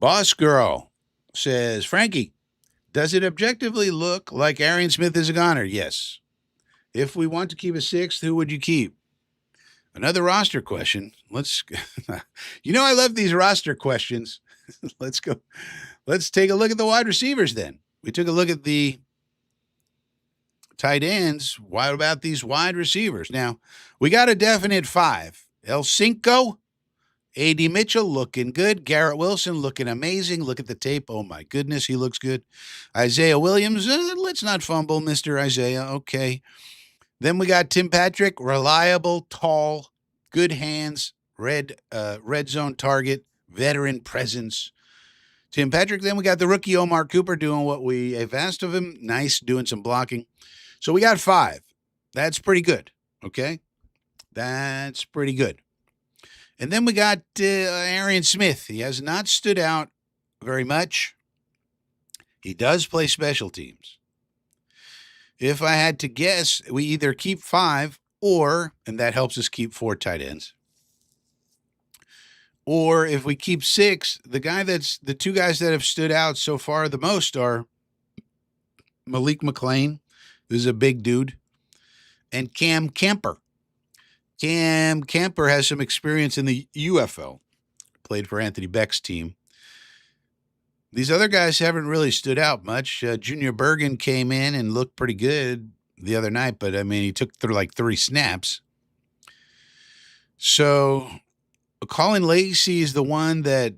Boss Girl says, Frankie, does it objectively look like Arian Smith is a goner? Yes. If we want to keep a sixth, who would you keep? Another roster question. I love these roster questions. Let's go. Let's take a look at the wide receivers then. We took a look at the tight ends. What about these wide receivers? Now, we got a definite five. El Cinco, A.D. Mitchell looking good. Garrett Wilson looking amazing. Look at the tape. Oh, my goodness, he looks good. Isaiah Williams, let's not fumble, Mr. Isaiah. Okay. Then we got Tim Patrick, reliable, tall, good hands, red zone target, veteran presence. Tim Patrick. Then we got the rookie Omar Cooper doing what we have asked of him. Nice, doing some blocking. So we got five. That's pretty good. Okay. That's pretty good. And then we got Arian Smith. He has not stood out very much. He does play special teams. If I had to guess, we either keep five and that helps us keep four tight ends. Or if we keep six, the two guys that have stood out so far the most are Malik McClain, who's a big dude, and Cam Camper. Cam Camper has some experience in the UFL, played for Anthony Beck's team. These other guys haven't really stood out much. Junior Bergen came in and looked pretty good the other night, but, he took through like 3 snaps. So Colin Lacey is the one that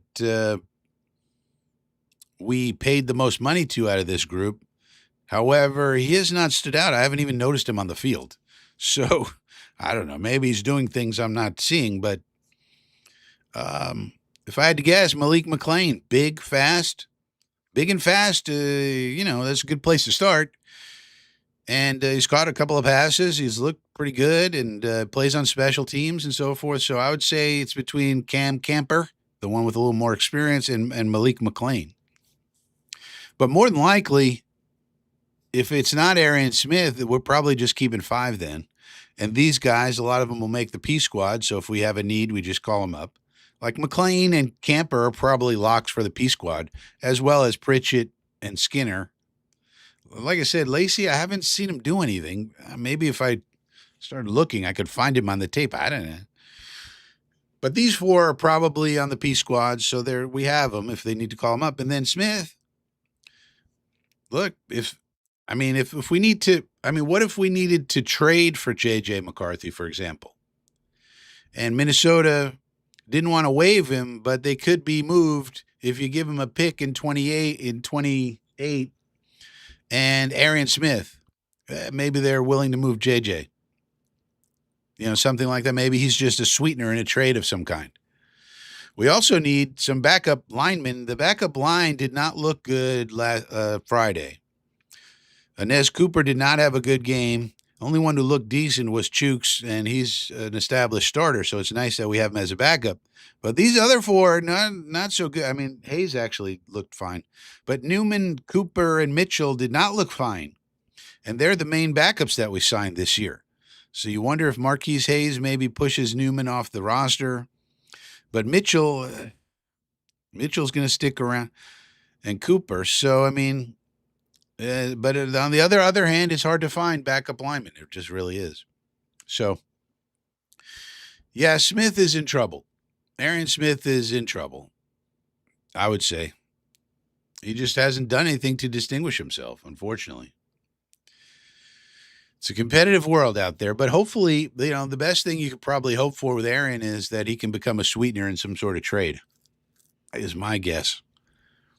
we paid the most money to out of this group. However, he has not stood out. I haven't even noticed him on the field. So I don't know. Maybe he's doing things I'm not seeing, but if I had to guess, Malik McClain, big and fast, that's a good place to start. And he's caught a couple of passes. He's looked pretty good and plays on special teams and so forth. So I would say it's between Cam Camper, the one with a little more experience, and Malik McClain. But more than likely, if it's not Arian Smith, we're probably just keeping 5 then. And these guys, a lot of them will make the P squad. So if we have a need, we just call them up. Like McClain and Camper are probably locks for the P squad, as well as Pritchett and Skinner. Like I said, Lacey, I haven't seen him do anything. Maybe if I started looking, I could find him on the tape. I don't know. But these 4 are probably on the P squad, so there we have them if they need to call them up. And then Smith, look, if we need to, what if we needed to trade for J.J. McCarthy, for example, and Minnesota didn't want to waive him, but they could be moved if you give him a pick in 28, and Arian Smith, maybe they're willing to move J.J. Something like that. Maybe he's just a sweetener in a trade of some kind. We also need some backup linemen. The backup line did not look good last Friday. Inez Cooper did not have a good game. Only one who looked decent was Chooks, and he's an established starter, so it's nice that we have him as a backup. But these other 4, not so good. Hayes actually looked fine. But Newman, Cooper, and Mitchell did not look fine. And they're the main backups that we signed this year. So you wonder if Marquise Hayes maybe pushes Newman off the roster. But Mitchell's going to stick around, and Cooper. So, but on the other hand, it's hard to find backup linemen. It just really is. So, yeah, Smith is in trouble. Arian Smith is in trouble, I would say. He just hasn't done anything to distinguish himself, unfortunately. It's a competitive world out there, but hopefully, the best thing you could probably hope for with Arian is that he can become a sweetener in some sort of trade, is my guess.